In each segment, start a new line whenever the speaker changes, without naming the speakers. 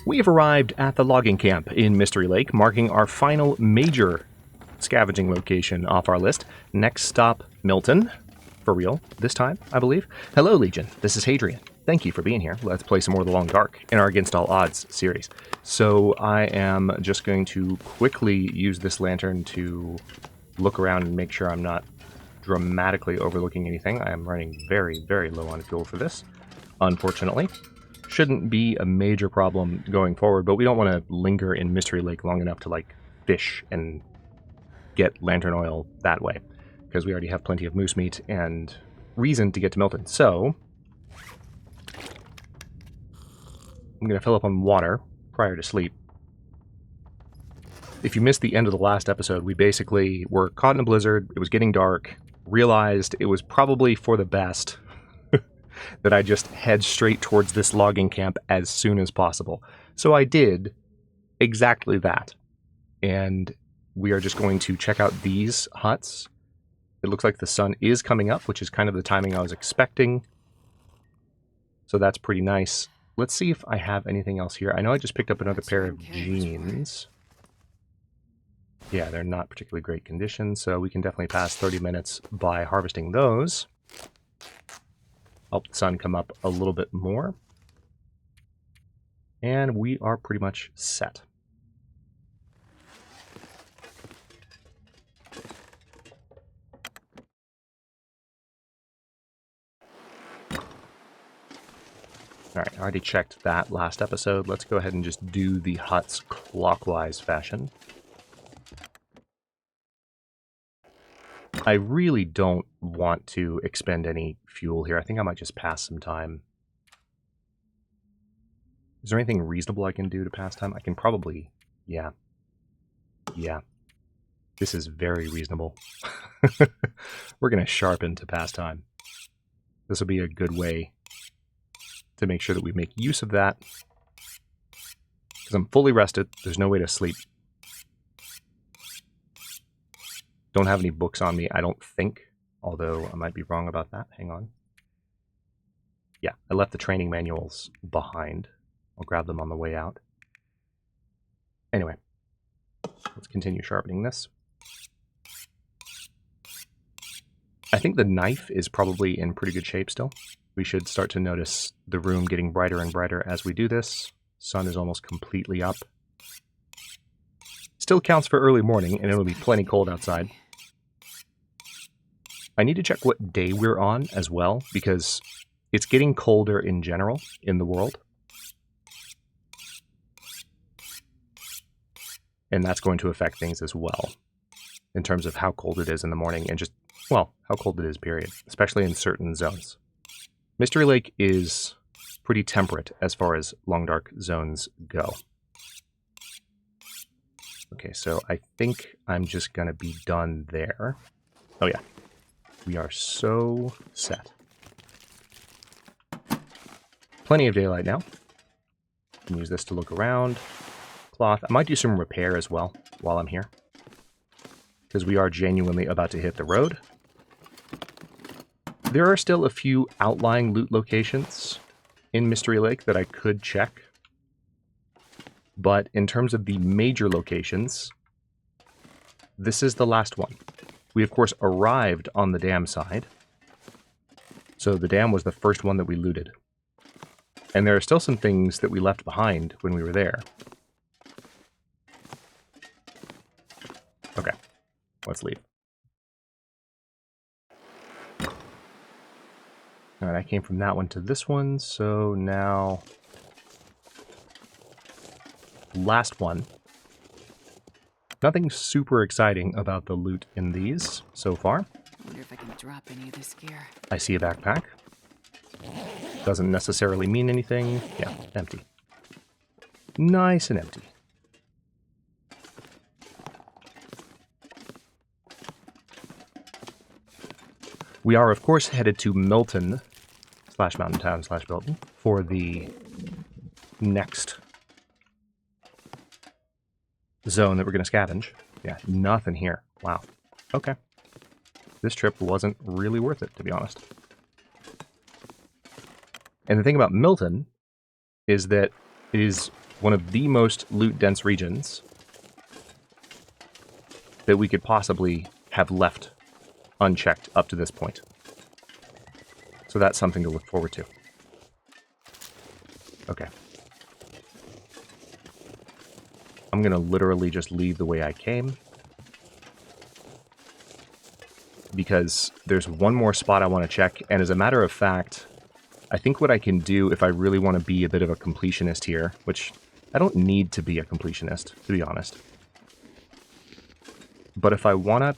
We have arrived at the logging camp in Mystery Lake, marking our final major scavenging location off our list. Next stop, Milton. For real, this time, I believe. Hello, Legion. This is Hadrian. Thank you for being here. Let's play some more of the Long Dark in our Against All Odds series. So I am just going to quickly use this lantern to look around and make sure I'm not dramatically overlooking anything. I am running very, very low on fuel for this, unfortunately. Shouldn't be a major problem going forward, but we don't want to linger in Mystery Lake long enough to, like, fish and get lantern oil that way, because we already have plenty of moose meat and reason to get to Milton. So I'm going to fill up on water prior to sleep. If you missed the end of the last episode, we basically were caught in a blizzard, it was getting dark, realized it was probably for the best that I just head straight towards this logging camp as soon as possible. So I did exactly that. And we are just going to check out these huts. It looks like the sun is coming up, which is kind of the timing I was expecting. So that's pretty nice. Let's see if I have anything else here. I know I just picked up another pair of jeans. Yeah, they're not particularly great condition, so we can definitely pass 30 minutes by harvesting those. Help the sun come up a little bit more. And we are pretty much set. Alright, I already checked that last episode. Let's go ahead and just do the huts clockwise fashion. I really don't want to expend any fuel here. I think I might just pass some time. Is there anything reasonable I can do to pass time? I can probably... Yeah. Yeah. This is very reasonable. We're going to sharpen to pass time. This will be a good way to make sure that we make use of that. Because I'm fully rested. There's no way to sleep. Don't have any books on me, I don't think. Although I might be wrong about that. Hang on. Yeah, I left the training manuals behind. I'll grab them on the way out. Anyway, let's continue sharpening this. I think the knife is probably in pretty good shape still. We should start to notice the room getting brighter and brighter as we do this. Sun is almost completely up. Still counts for early morning, and it'll be plenty cold outside. I need to check what day we're on as well, because it's getting colder in general in the world. And that's going to affect things as well, in terms of how cold it is in the morning and just, well, how cold it is, period, especially in certain zones. Mystery Lake is pretty temperate as far as Long Dark zones go. Okay, so I think I'm just going to be done there. Oh yeah, we are so set. Plenty of daylight now. Can use this to look around. Cloth. I might do some repair as well while I'm here, because we are genuinely about to hit the road. There are still a few outlying loot locations in Mystery Lake that I could check. But in terms of the major locations, this is the last one. We, of course, arrived on the dam side. So the dam was the first one that we looted. And there are still some things that we left behind when we were there. Okay, let's leave. Alright, I came from that one to this one, so now... Last one. Nothing super exciting about the loot in these so far.
Wonder if I can drop any of this gear.
I see a backpack. Doesn't necessarily mean anything. Yeah, empty. Nice and empty. We are, of course, headed to Milton, / Mountain Town / Milton, for the next zone that we're going to scavenge. Yeah, nothing here. Wow. Okay. This trip wasn't really worth it, to be honest. And the thing about Milton is that it is one of the most loot-dense regions that we could possibly have left unchecked up to this point. So that's something to look forward to. Okay. I'm going to literally just leave the way I came, because there's one more spot I want to check, and as a matter of fact, I think what I can do if I really want to be a bit of a completionist here, which I don't need to be a completionist, to be honest. But if I want to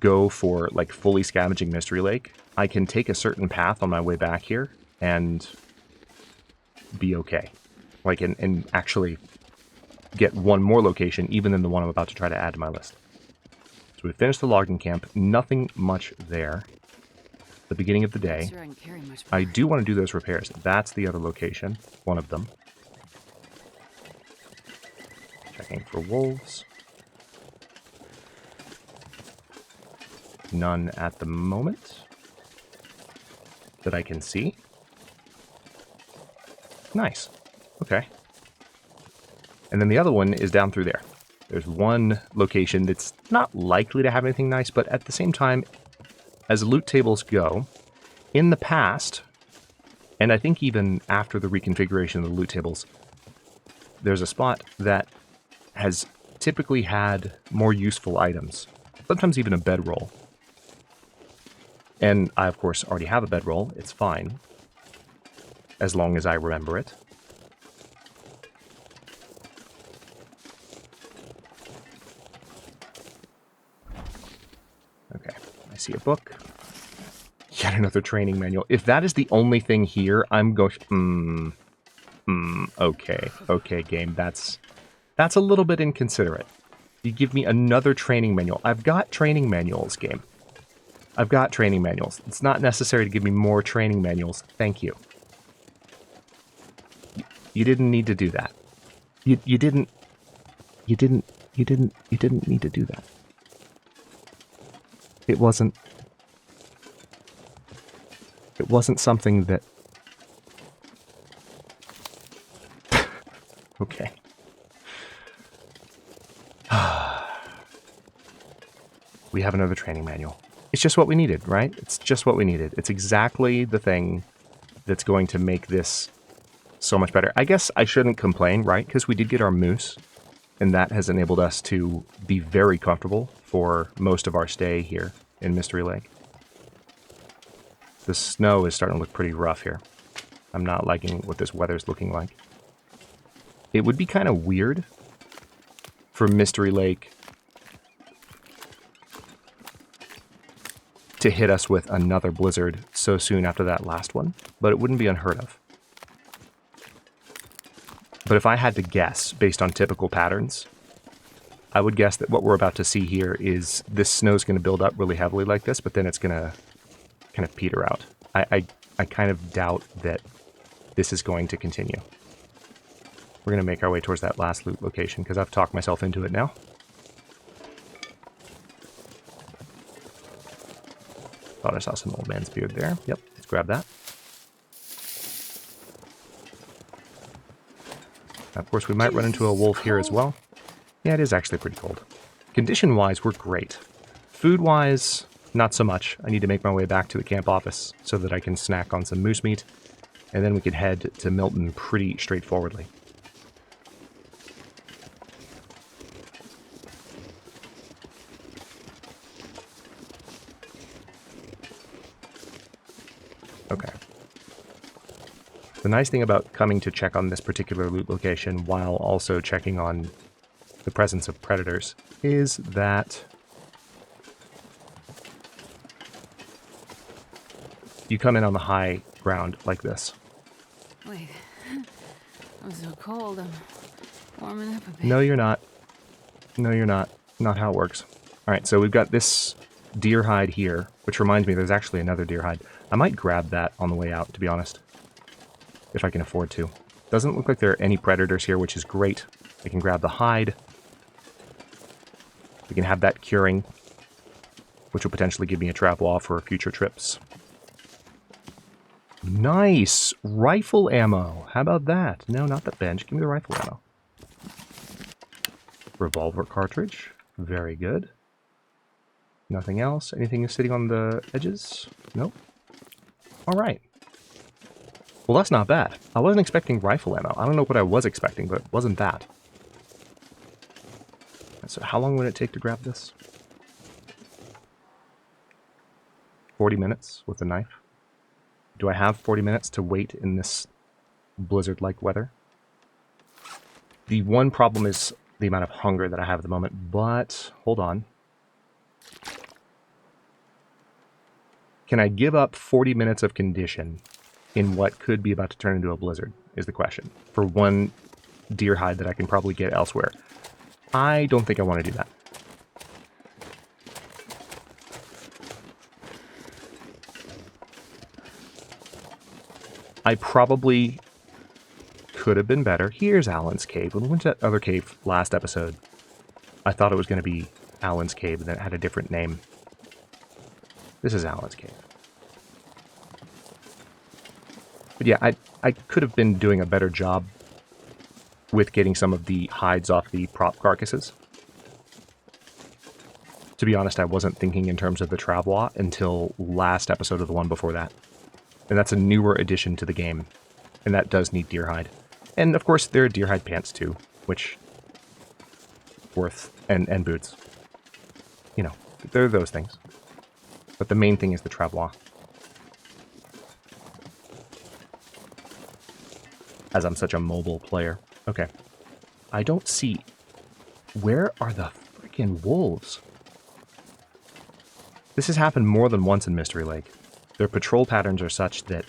go for, like, fully scavenging Mystery Lake, I can take a certain path on my way back here and be okay. Like, and actually get one more location, even than the one I'm about to try to add to my list. So we finished the logging camp. Nothing much there. The beginning of the day.
Sure I can carry much
I
more.
do want to do those repairs. That's the other location. One of them. Checking for wolves. None at the moment that I can see. Nice. Okay. And then the other one is down through there. There's one location that's not likely to have anything nice, but at the same time, as loot tables go, in the past, and I think even after the reconfiguration of the loot tables, there's a spot that has typically had more useful items. Sometimes even a bedroll. And I, of course, already have a bedroll. It's fine. As long as I remember it. Okay, I see a book. Yet another training manual. If that is the only thing here, I'm going... okay. Okay, game. That's a little bit inconsiderate. You give me another training manual. I've got training manuals, game. I've got training manuals. It's not necessary to give me more training manuals. Thank you. You didn't need to do that. You didn't need to do that. It wasn't something that... Okay. We have another training manual. It's just what we needed, right? It's just what we needed. It's exactly the thing that's going to make this so much better. I guess I shouldn't complain, right? Because we did get our moose, and that has enabled us to be very comfortable for most of our stay here in Mystery Lake. The snow is starting to look pretty rough here. I'm not liking what this weather's looking like. It would be kind of weird for Mystery Lake to hit us with another blizzard so soon after that last one, but it wouldn't be unheard of. But if I had to guess, based on typical patterns, I would guess that what we're about to see here is this snow's going to build up really heavily like this, but then it's going to kind of peter out. I kind of doubt that this is going to continue. We're going to make our way towards that last loot location, because I've talked myself into it now. Thought I saw some old man's beard there. Yep, let's grab that. Of course, we might run into a wolf here as well. Yeah, it is actually pretty cold. Condition-wise, we're great. Food-wise, not so much. I need to make my way back to the camp office so that I can snack on some moose meat, and then we can head to Milton pretty straightforwardly. Okay. The nice thing about coming to check on this particular loot location while also checking on the presence of predators is that you come in on the high ground like this.
Wait. I'm so cold. I'm warming up a bit.
No, you're not. No, you're not. Not how it works. Alright, so we've got this deer hide here, which reminds me there's actually another deer hide. I might grab that on the way out, to be honest. If I can afford to. Doesn't look like there are any predators here, which is great. I can grab the hide. We can have that curing, which will potentially give me a trap wall for future trips. Nice! Rifle ammo. How about that? No, not the bench. Give me the rifle ammo. Revolver cartridge. Very good. Nothing else? Anything sitting on the edges? Nope. Alright. Well, that's not bad. I wasn't expecting rifle ammo. I don't know what I was expecting, but it wasn't that. So how long would it take to grab this? 40 minutes with the knife. Do I have 40 minutes to wait in this blizzard-like weather? The one problem is the amount of hunger that I have at the moment, but hold on. Can I give up 40 minutes of condition in what could be about to turn into a blizzard, is the question, for one deer hide that I can probably get elsewhere? I don't think I want to do that. I probably could have been better. Here's Alan's Cave. When we went to that other cave last episode, I thought it was going to be Alan's Cave, and then it had a different name. This is Alan's Cave. But yeah, I could have been doing a better job with getting some of the hides off the prop carcasses. To be honest, I wasn't thinking in terms of the travois until last episode of the one before that. And that's a newer addition to the game. And that does need deer hide. And of course, there are deer hide pants too, which... and boots. You know, there are those things. But the main thing is the travois. As I'm such a mobile player. Okay. I don't see... Where are the freaking wolves? This has happened more than once in Mystery Lake. Their patrol patterns are such that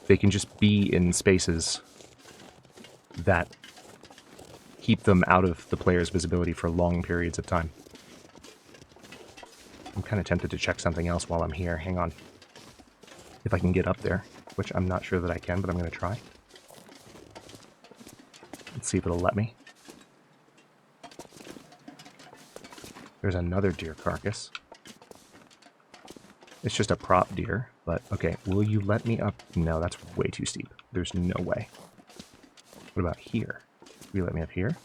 they can just be in spaces that keep them out of the player's visibility for long periods of time. I'm kind of tempted to check something else while I'm here. Hang on. If I can get up there, which I'm not sure that I can, but I'm going to try. Let's see if it'll let me. There's another deer carcass. It's just a prop deer, but okay. Will you let me up? No, that's way too steep. There's no way. What about here? Will you let me up here?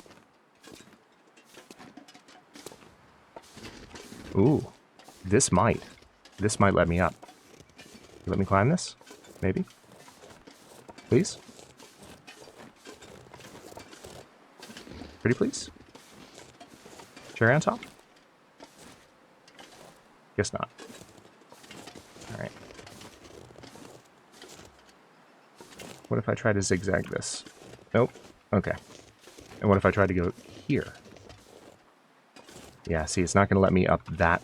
Ooh, this might let me up. You let me climb this? Maybe? Please? Pretty please? Cherry on top? Guess not. Alright. What if I try to zigzag this? Nope. Okay. And what if I try to go here? Yeah, see, it's not going to let me up that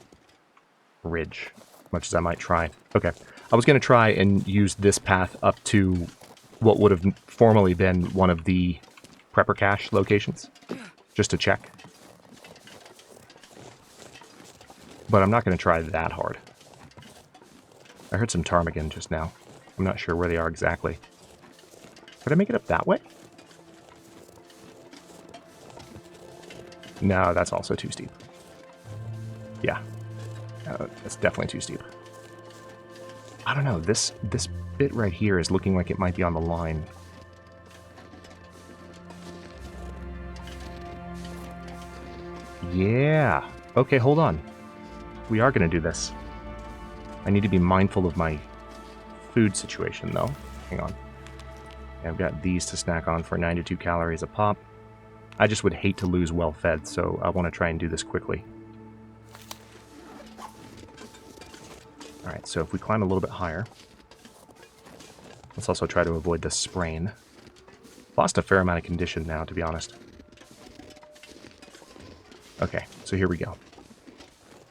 ridge, much as I might try. Okay. I was going to try and use this path up to what would have formerly been one of the prepper cache locations, just to check. But I'm not going to try that hard. I heard some ptarmigan just now. I'm not sure where they are exactly. Could I make it up that way? No, that's also too steep. Yeah. That's definitely too steep. I don't know. This bit right here is looking like it might be on the line. Yeah. Okay, hold on. We are going to do this. I need to be mindful of my food situation, though. Hang on. I've got these to snack on for 92 calories a pop. I just would hate to lose well-fed, so I want to try and do this quickly. Alright, so if we climb a little bit higher... Let's also try to avoid the sprain. Lost a fair amount of condition now, to be honest. Okay, so here we go.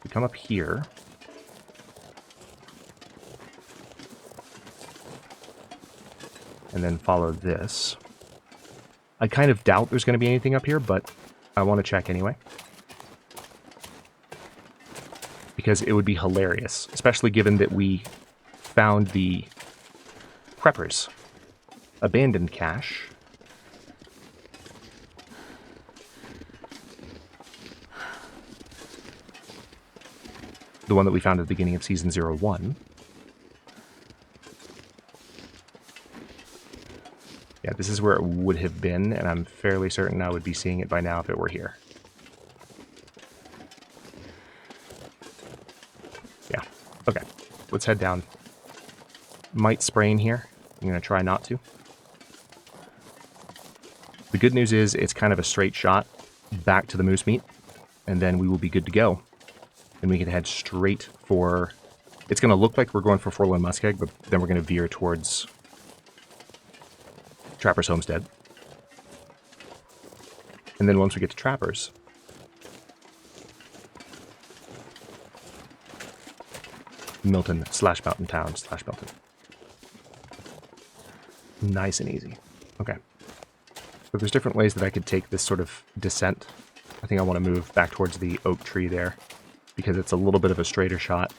We come up here... and then follow this. I kind of doubt there's going to be anything up here, but I want to check anyway. Because it would be hilarious, especially given that we found the preppers' abandoned cache. The one that we found at the beginning of Season 01. Yeah, this is where it would have been, and I'm fairly certain I would be seeing it by now if it were here. Yeah. Okay. Let's head down. Might sprain here. I'm going to try not to. The good news is it's kind of a straight shot back to the moose meat, and then we will be good to go. And we can head straight for... It's going to look like we're going for Forlorn Muskeg, but then we're going to veer towards Trapper's Homestead. And then once we get to Trapper's, Milton / Mountain Town / Milton. Nice and easy. Okay. So there's different ways that I could take this sort of descent. I think I want to move back towards the oak tree there, because it's a little bit of a straighter shot.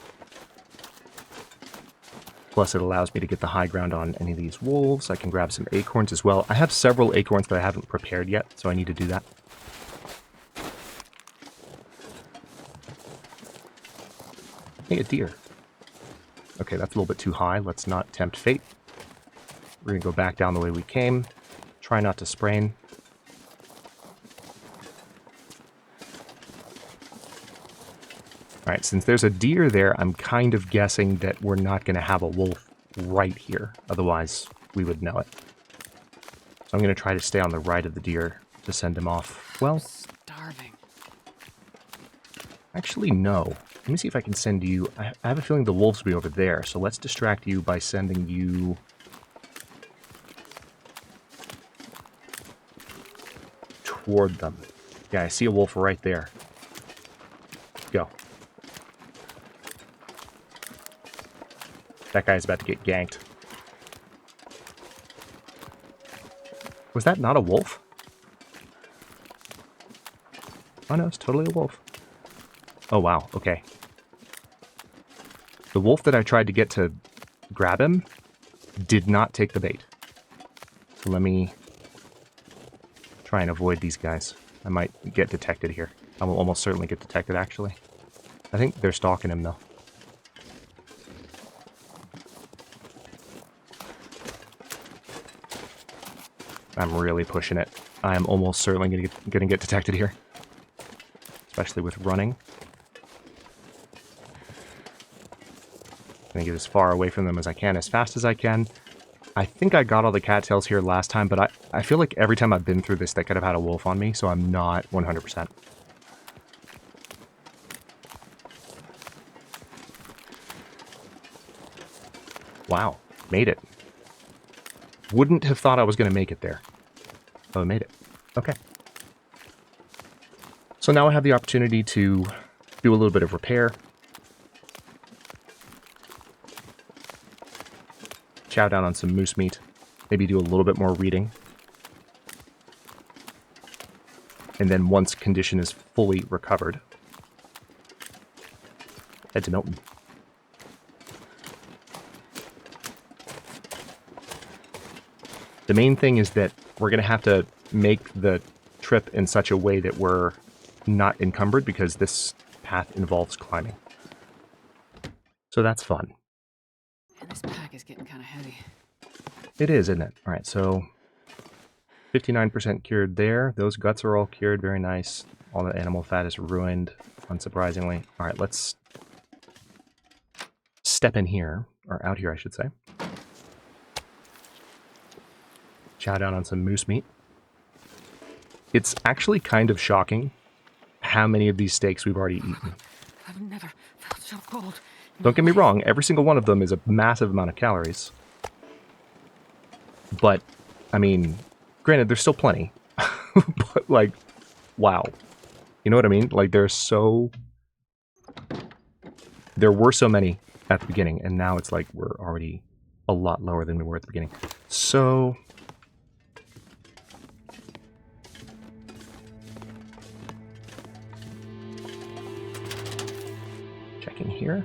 Plus it allows me to get the high ground on any of these wolves. I can grab some acorns as well. I have several acorns that I haven't prepared yet, so I need to do that. Hey, a deer. Okay, that's a little bit too high. Let's not tempt fate. We're going to go back down the way we came. Try not to sprain. Alright, since there's a deer there, I'm kind of guessing that we're not going to have a wolf right here. Otherwise, we would know it. So I'm going to try to stay on the right of the deer to send him off. Well,
Starving.
actually, no. Let me see if I can send you... I have a feeling the wolves will be over there, so let's distract you by sending you... toward them. Yeah, I see a wolf right there. Go. That guy's about to get ganked. Was that not a wolf? Oh no, it's totally a wolf. Oh wow, okay. The wolf that I tried to get to grab him did not take the bait. So let me try and avoid these guys. I might get detected here. I will almost certainly get detected, actually. I think they're stalking him, though. I'm really pushing it. I am almost certainly going to get detected here. Especially with running. Going to get as far away from them as I can, as fast as I can. I think I got all the cattails here last time, but I feel like every time I've been through this, they could have had a wolf on me, so I'm not 100%. Wow, made it. Wouldn't have thought I was going to make it there. Oh, I made it. Okay. So now I have the opportunity to do a little bit of repair. Chow down on some moose meat. Maybe do a little bit more reading. And then once condition is fully recovered, head to Milton. The main thing is that we're going to have to make the trip in such a way that we're not encumbered, because this path involves climbing. So that's fun.
And this pack is getting kind of heavy.
It is, isn't it? All right, so 59% cured there. Those guts are all cured. Very nice. All the animal fat is ruined, unsurprisingly. All right, let's step in here, or out here, I should say. Chow down on some moose meat. It's actually kind of shocking how many of these steaks we've already eaten.
I've never felt so cold.
Don't get me wrong, every single one of them is a massive amount of calories. But, I mean, granted, there's still plenty. But, like, wow. You know what I mean? Like, there were so many at the beginning, and now it's like we're already a lot lower than we were at the beginning. So... checking here.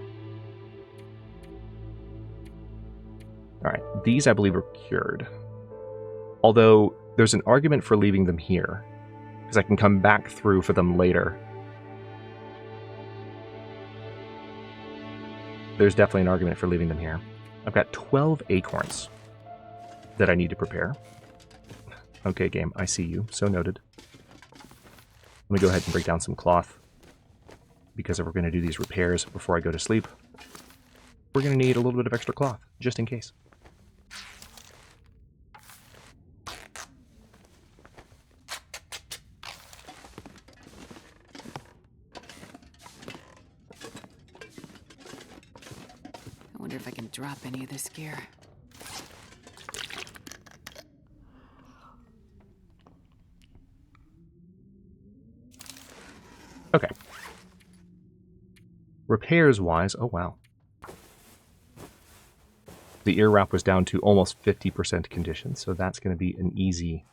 Alright, these I believe are cured. Although, there's an argument for leaving them here, because I can come back through for them later. There's definitely an argument for leaving them here. I've got 12 acorns that I need to prepare. Okay, game, I see you. So noted. Let me go ahead and break down some cloth, because if we're going to do these repairs before I go to sleep, we're going to need a little bit of extra cloth, just in case.
I wonder if I can drop any of this gear.
Okay. Repairs-wise, oh wow. The ear wrap was down to almost 50% condition, so that's going to be an easy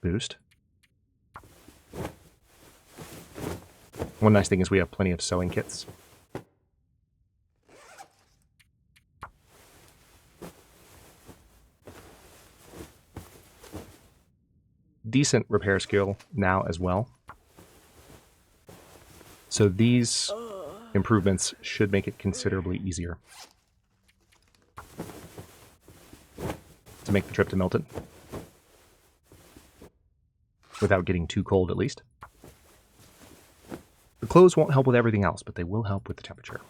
boost. One nice thing is we have plenty of sewing kits. Decent repair skill now as well. So these improvements should make it considerably easier to make the trip to Milton. Without getting too cold, at least. The clothes won't help with everything else, but they will help with the temperature.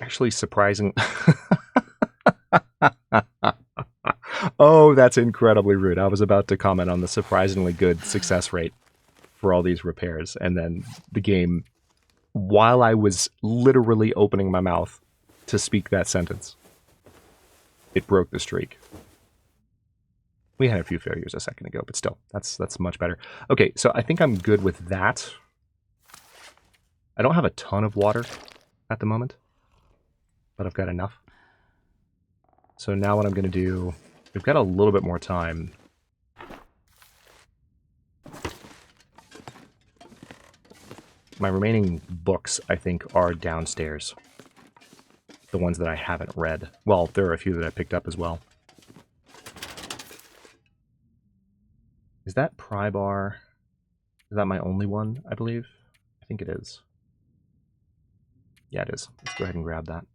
Actually surprising. Oh, that's incredibly rude. I was about to comment on the surprisingly good success rate for all these repairs, and then the game, while I was literally opening my mouth to speak that sentence, it broke the streak. We had a few failures a second ago, but still, that's much better. Okay, so I think I'm good with that. I don't have a ton of water at the moment, but I've got enough. So now what I'm going to do, we've got a little bit more time. My remaining books, I think, are downstairs. The ones that I haven't read. Well, there are a few that I picked up as well. Is that pry bar? Is that my only one, I believe? I think it is. Yeah, it is. Let's go ahead and grab that,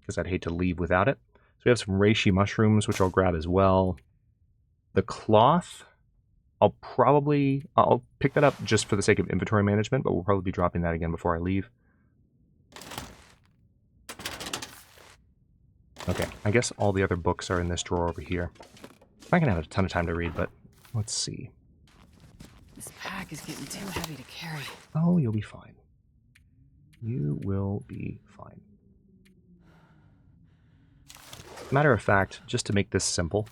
because I'd hate to leave without it. So we have some reishi mushrooms, which I'll grab as well. The cloth, I'll pick that up just for the sake of inventory management, but we'll probably be dropping that again before I leave. Okay, I guess all the other books are in this drawer over here. I'm not going to have a ton of time to read, but let's see.
This pack is getting too heavy to carry.
Oh, you'll be fine. You will be fine. Matter of fact, just to make this simple,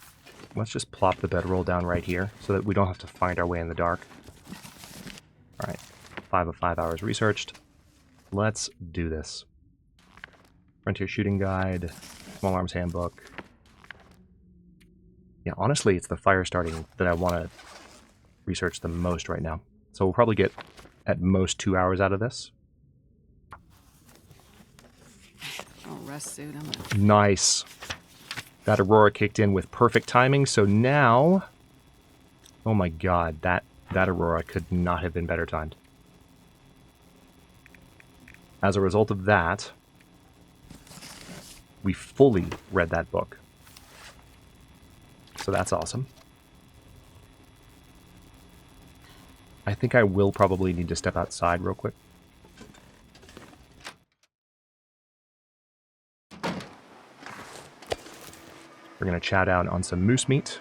let's just plop the bedroll down right here so that we don't have to find our way in the dark. Alright, 5 of 5 hours researched. Let's do this. Frontier Shooting Guide, Small Arms Handbook. Yeah, honestly, it's the fire starting that I want to research the most right now. So we'll probably get at most 2 hours out of this.
Oh, rest suit.
Nice. That Aurora kicked in with perfect timing, so now... Oh my god, that Aurora could not have been better timed. As a result of that, we fully read that book. So that's awesome. I think I will probably need to step outside real quick. We're going to chow down on some moose meat.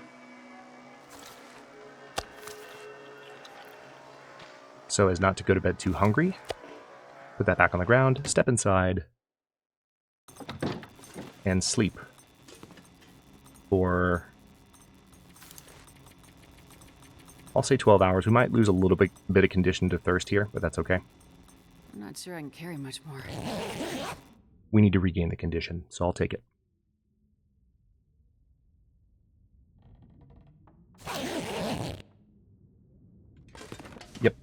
So as not to go to bed too hungry. Put that back on the ground, step inside, and sleep for, I'll say 12 hours. We might lose a little bit of condition to thirst here, but that's okay.
I'm not sure I can carry much more.
We need to regain the condition, so I'll take it. Yep.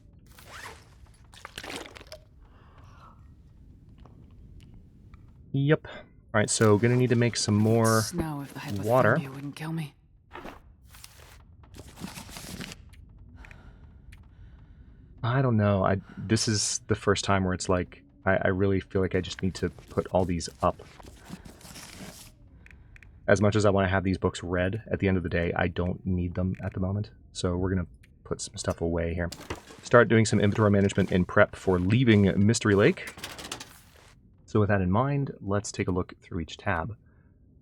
Yep. Alright, so gonna need to make some more
Snow if the
water.
hypothermia wouldn't kill me.
I don't know. This is the first time where it's like, I really feel like I just need to put all these up. As much as I want to have these books read, at the end of the day, I don't need them at the moment. So we're going to put some stuff away here. Start doing some inventory management in prep for leaving Mystery Lake. So with that in mind, let's take a look through each tab.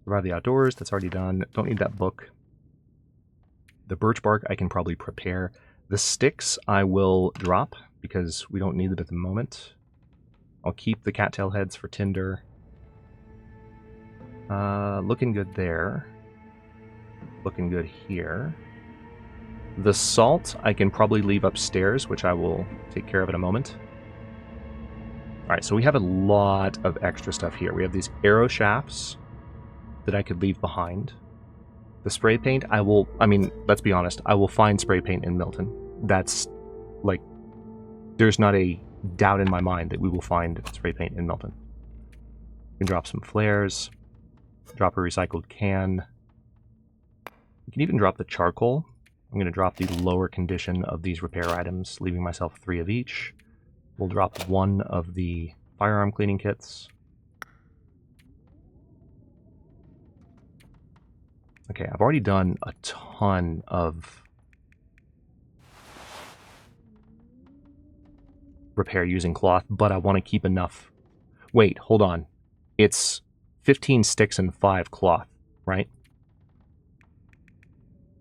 Survive the outdoors, that's already done. Don't need that book. The birch bark I can probably prepare. The sticks I will drop because we don't need them at the moment. I'll keep the cattail heads for tinder. Looking good there. Looking good here. The salt I can probably leave upstairs, which I will take care of in a moment. Alright, so we have a lot of extra stuff here. We have these arrow shafts that I could leave behind. The spray paint, I mean, let's be honest, I will find spray paint in Milton. That's, like, there's not a doubt in my mind that we will find spray paint in Milton. We can drop some flares, drop a recycled can. You can even drop the charcoal. I'm going to drop the lower condition of these repair items, leaving myself 3 of each. We'll drop 1 of the firearm cleaning kits. Okay, I've already done a ton of repair using cloth, but I want to keep enough. Wait, hold on. It's 15 sticks and 5 cloth, right?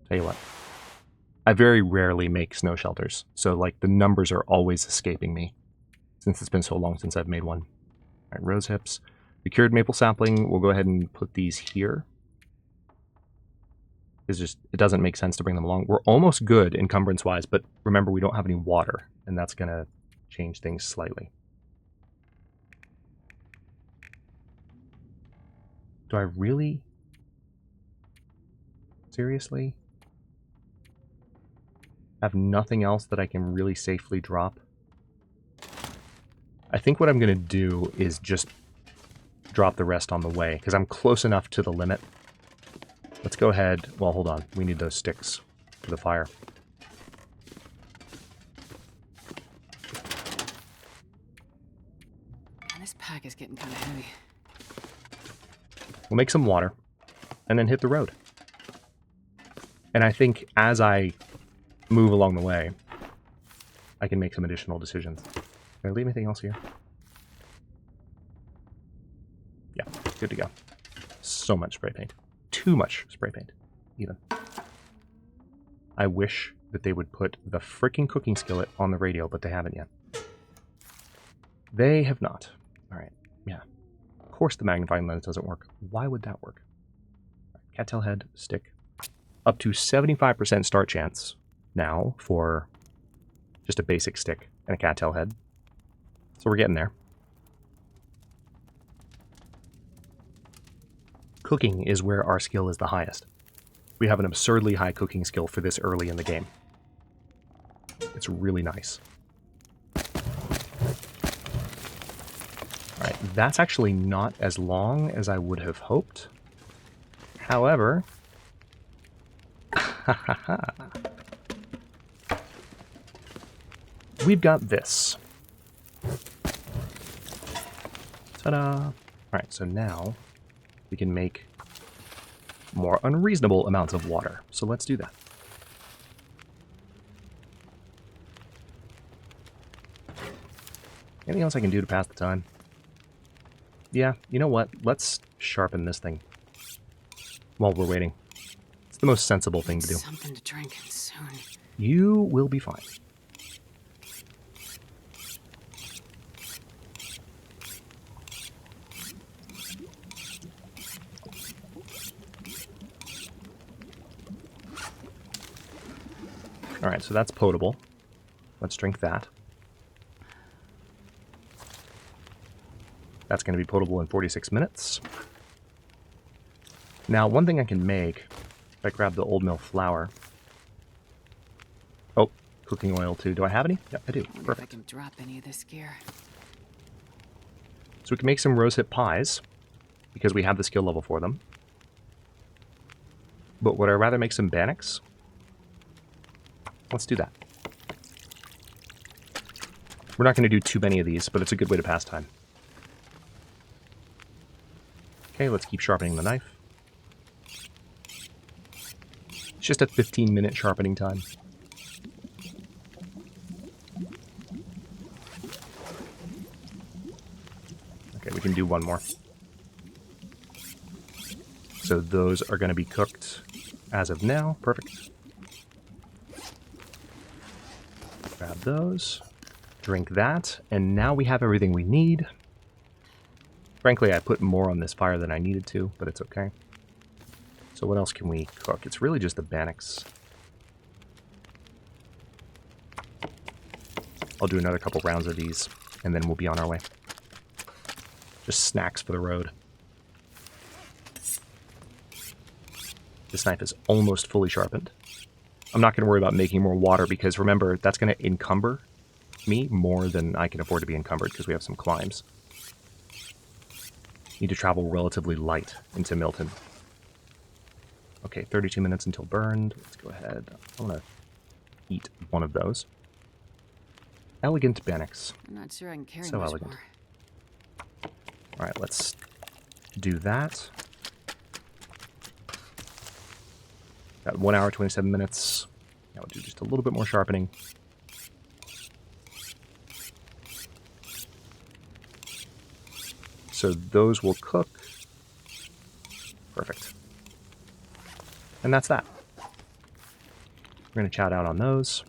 Tell you what. I very rarely make snow shelters, so like the numbers are always escaping me since it's been so long since I've made one. All right, rose hips. The cured maple sapling, we'll go ahead and put these here. It's just, it doesn't make sense to bring them along. We're almost good encumbrance-wise, but remember we don't have any water, and that's going to change things slightly. Do I really? Seriously? Have nothing else that I can really safely drop? I think what I'm going to do is just drop the rest on the way, because I'm close enough to the limit. Let's go ahead. Well, hold on. We need those sticks for the fire.
Man, this pack is getting kind of heavy.
We'll make some water, and then hit the road. And I think as I move along the way, I can make some additional decisions. Did I leave anything else here? Yeah, good to go. So much spray paint. Too much spray paint, even. I wish that they would put the freaking cooking skillet on the radio, but they haven't yet. They have not. Alright, yeah. Of course the magnifying lens doesn't work. Why would that work? Cattail head, stick. Up to 75% start chance now for just a basic stick and a cattail head. So we're getting there. Cooking is where our skill is the highest. We have an absurdly high cooking skill for this early in the game. It's really nice. Alright, that's actually not as long as I would have hoped. However... we've got this. Ta-da! Alright, so now we can make more unreasonable amounts of water. So let's do that. Anything else I can do to pass the time? Yeah, you know what? Let's sharpen this thing while we're waiting. It's the most sensible thing to do.
Something to drink soon.
You will be fine. Alright, so that's potable. Let's drink that. That's going to be potable in 46 minutes. Now, one thing I can make, if I grab the old mill flour. Oh, cooking oil too. Do I have any? Yeah, I do.
Wonder
Perfect.
if I can drop any of this gear.
So we can make some rosehip pies. because we have the skill level for them. But would I rather make some Bannocs? Let's do that. We're not going to do too many of these, but it's a good way to pass time. Okay, let's keep sharpening the knife. It's just a 15-minute sharpening time. Okay, we can do one more. So those are going to be cooked as of now. Perfect. Grab those. Drink that. And now we have everything we need. Frankly, I put more on this fire than I needed to, but it's okay. So what else can we cook? It's really just the Bannocs. I'll do another couple rounds of these, and then we'll be on our way. Just snacks for the road. This knife is almost fully sharpened. I'm not going to worry about making more water because, remember, that's going to encumber me more than I can afford to be encumbered because we have some climbs. Need to travel relatively light into Milton. Okay, 32 minutes until burned. Let's go ahead. I want to eat one of those. Elegant Bannocs.
I'm not sure I can carry
So
much
elegant.
more.
Alright, let's do that. Got 1 hour, 27 minutes. Now we'll do just a little bit more sharpening. So those will cook. Perfect. And that's that. We're going to chow down on those.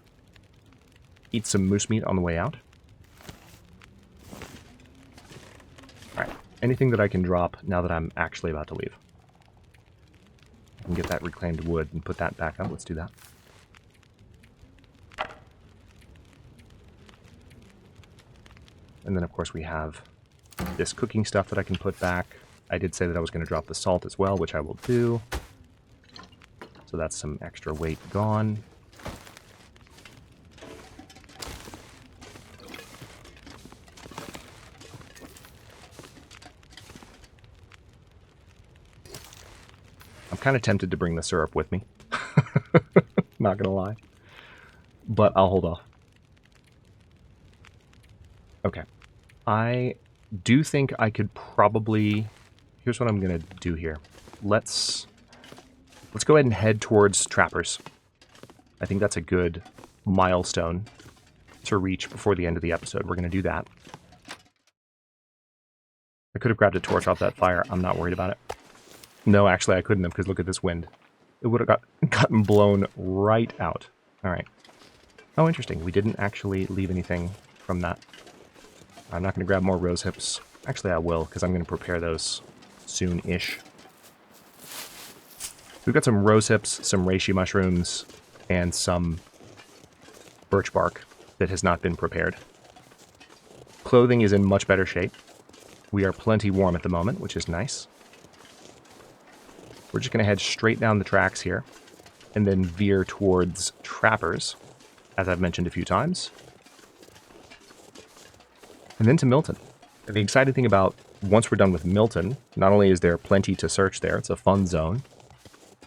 Eat some moose meat on the way out. Alright. Anything that I can drop now that I'm actually about to leave. I can get that reclaimed wood and put that back up. Let's do that. And then, of course, we have this cooking stuff that I can put back. I did say that I was going to drop the salt as well, which I will do. So that's some extra weight gone. I'm kind of tempted to bring the syrup with me. Not going to lie. But I'll hold off. Okay. I do think I could probably... Here's what I'm going to do here. Let's go ahead and head towards Trappers. I think that's a good milestone to reach before the end of the episode. We're going to do that. I could have grabbed a torch off that fire. I'm not worried about it. No, actually, I couldn't have, because look at this wind. It would have gotten blown right out. All right. Oh, interesting. We didn't actually leave anything from that. I'm not going to grab more rose hips. Actually, I will, because I'm going to prepare those soon-ish. We've got some rose hips, some reishi mushrooms, and some birch bark that has not been prepared. Clothing is in much better shape. We are plenty warm at the moment, which is nice. We're just going to head straight down the tracks here, and then veer towards Trappers, as I've mentioned a few times. And then to Milton. And the exciting thing about once we're done with Milton, not only is there plenty to search there, it's a fun zone.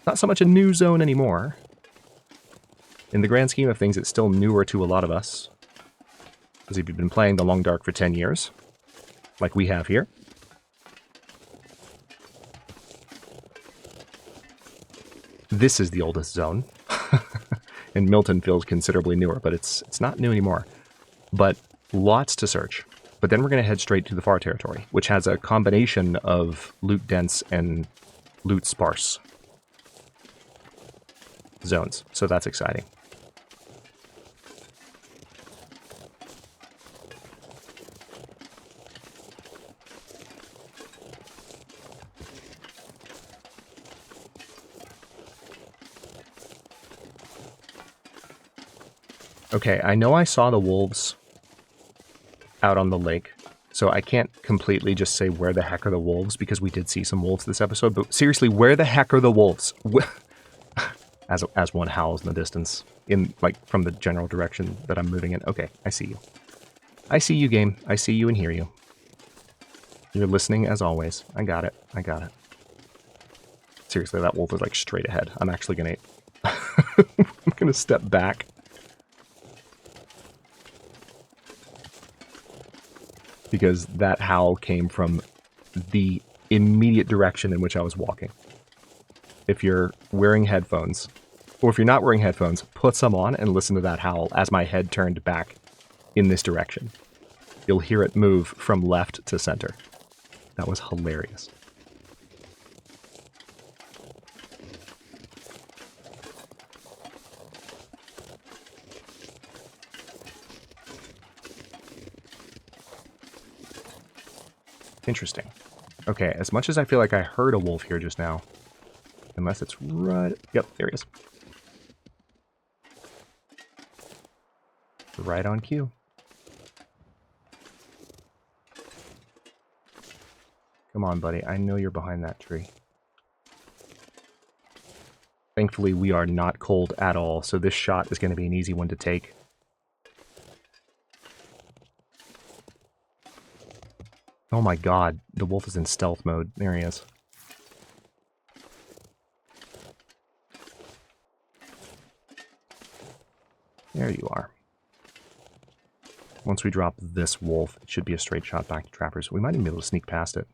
Not so much a new zone anymore. In the grand scheme of things, it's still newer to a lot of us. Because if you've been playing the Long Dark for 10 years, like we have here, this is the oldest zone. And Milton feels considerably newer, but it's not new anymore. But lots to search. But then we're going to head straight to the far territory, which has a combination of loot dense and loot sparse zones. So that's exciting. Okay, I know I saw the wolves out on the lake, so I can't completely just say where the heck are the wolves, because we did see some wolves this episode, but seriously, where the heck are the wolves? As one howls in the distance, from the general direction that I'm moving in. Okay, I see you. I see you, game. I see you and hear you. You're listening as always. I got it. I got it. Seriously, that wolf is like straight ahead. I'm actually gonna... I'm gonna step back. Because that howl came from the immediate direction in which I was walking. If you're wearing headphones, or if you're not wearing headphones, put some on and listen to that howl as my head turned back in this direction. You'll hear it move from left to center. That was hilarious. Interesting. Okay, as much as I feel like I heard a wolf here just now, unless it's right... Yep, there he is. Right on cue. Come on, buddy. I know you're behind that tree. Thankfully, we are not cold at all, so this shot is going to be an easy one to take. Oh my god, the wolf is in stealth mode. There he is. There you are. Once we drop this wolf, it should be a straight shot back to trappers. We might even be able to sneak past it.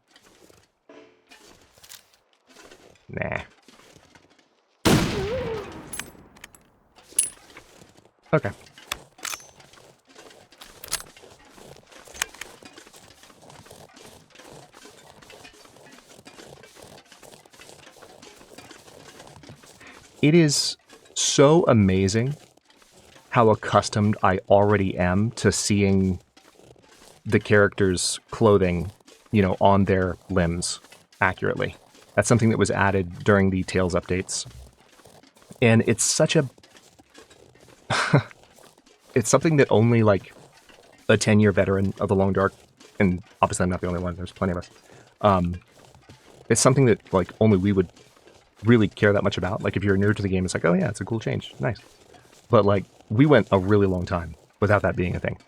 Nah. Okay. It is so amazing how accustomed I already am to seeing the character's clothing, you know, on their limbs accurately. That's something that was added during the Tales updates. And it's such a... it's something that only, like, a 10-year veteran of the Long Dark, and obviously I'm not the only one, there's plenty of us, it's something that, like, only we would really care that much about. Like, if you're new to the game, it's like, oh yeah, it's a cool change, nice. But, like, we went a really long time without that being a thing.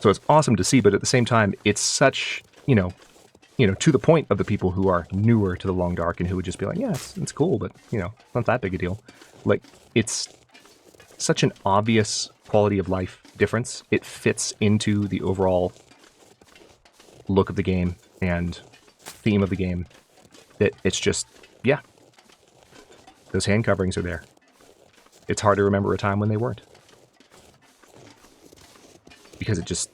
So it's awesome to see, but at the same time, it's such, you know, to the point of the people who are newer to the Long Dark and who would just be like, yeah, it's cool, but, you know, it's not that big a deal. Like, it's such an obvious quality of life difference. It fits into the overall look of the game and theme of the game that it's just, yeah, those hand coverings are there. It's hard to remember a time when they weren't. Because it just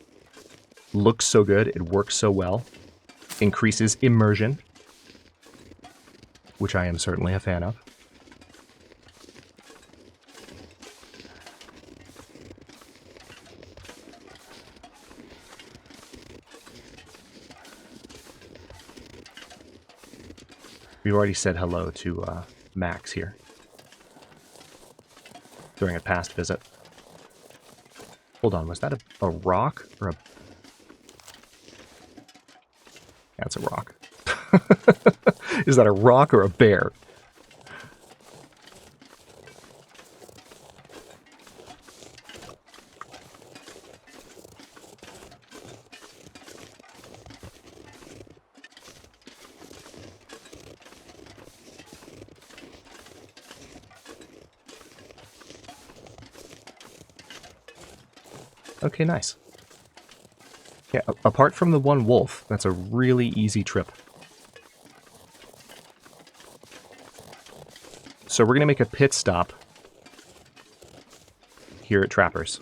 looks so good, it works so well, increases immersion, which I am certainly a fan of. We've already said hello to Max here during a past visit. Hold on, was that a rock or a... That's a rock. Is that a rock or a bear? Okay, nice. Yeah, apart from the one wolf, that's a really easy trip. So we're going to make a pit stop here at Trappers.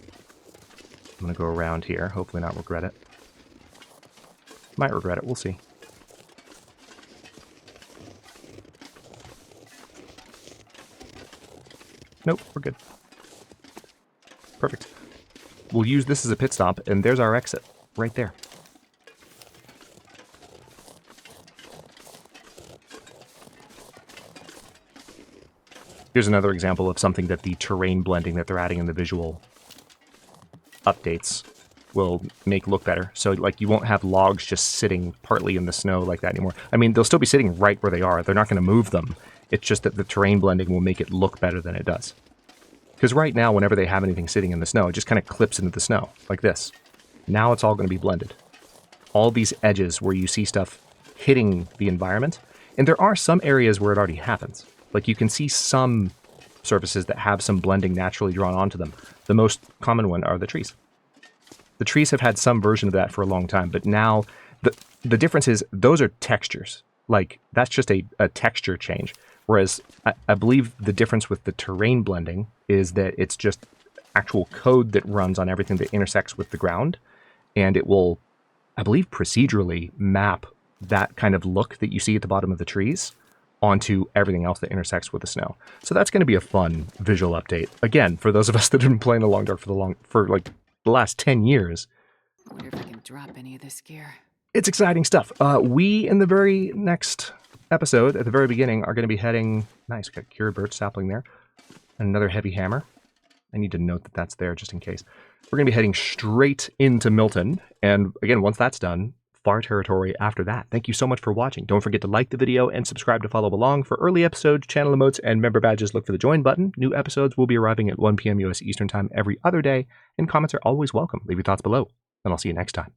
I'm going to go around here, hopefully not regret it. Might regret it, we'll see. Nope, we're good. Perfect. We'll use this as a pit stop, and there's our exit, right there. Here's another example of something that the terrain blending that they're adding in the visual updates will make look better. So, like, you won't have logs just sitting partly in the snow like that anymore. I mean, they'll still be sitting right where they are. They're not going to move them. It's just that the terrain blending will make it look better than it does. Because right now, whenever they have anything sitting in the snow, it just kind of clips into the snow, like this. Now it's all going to be blended. all these edges where you see stuff hitting the environment. And there are some areas where it already happens. Like you can see some surfaces that have some blending naturally drawn onto them. The most common one are the trees. The trees have had some version of that for a long time, but now the difference is those are textures. Like that's just a texture change. Whereas I believe the difference with the terrain blending is that it's just actual code that runs on everything that intersects with the ground. And it will, I believe, procedurally map that kind of look that you see at the bottom of the trees onto everything else that intersects with the snow. So that's going to be a fun visual update. Again, for those of us that have been playing Along Dark for like the last 10 years.
I wonder if I can drop any of this gear.
It's exciting stuff. We, in the very next episode, at the very beginning, are going to be heading... Nice, got cured birch sapling there. Another heavy hammer. I need to note that that's there just in case. We're going to be heading straight into Milton. And again, once that's done, far territory after that. Thank you so much for watching. Don't forget to like the video and subscribe to follow along. For early episodes, channel emotes, and member badges, look for the join button. New episodes will be arriving at 1 p.m. US Eastern Time every other day, and comments are always welcome. Leave your thoughts below, and I'll see you next time.